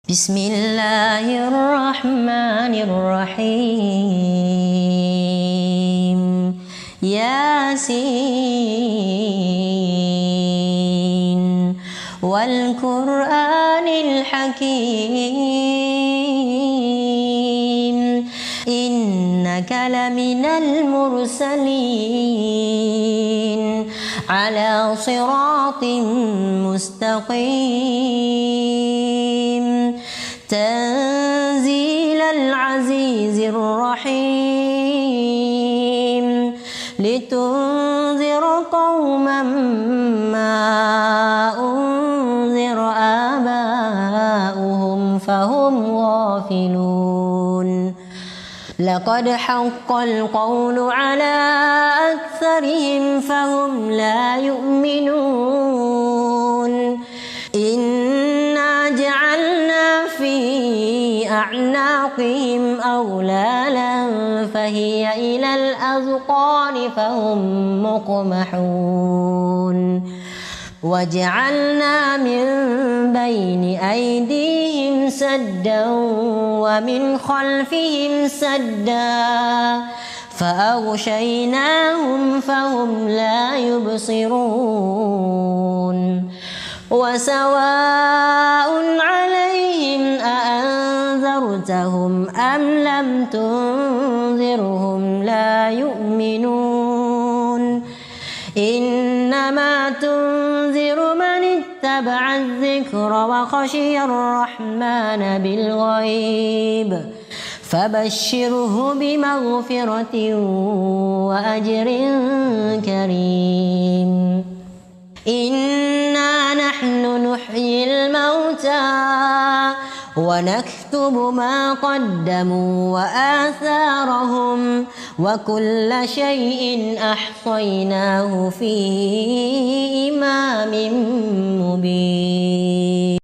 بسم الله الرحمن الرحيم ياسين والقرآن الحكيم إنك لمن المرسلين على صراط مستقيم تنزيل العزيز الرحيم لتنذر قوما ما أنذر آباؤهم فهم غافلون لقد حق القول على أكثرهم فهم لا يؤمنون إنا جعلنا في أعناقهم أغلالا فهي إلى الأذقان فهم مقمحون وجعلنا من بين أيديهم سدا ومن خلفهم سدا فأغشيناهم فهم لا يبصرون وسواء عليهم أأنذرتهم أم لم تنذرهم لا يؤمنون إنما تنذر من اتبع الذكر وخشي الرحمن بالغيب فبشره بمغفرة وأجر كريم إنا نحن نحيي الموتى ونكتب ما قدموا وآثارهم وكل شيء أحصيناه في إمام مبين.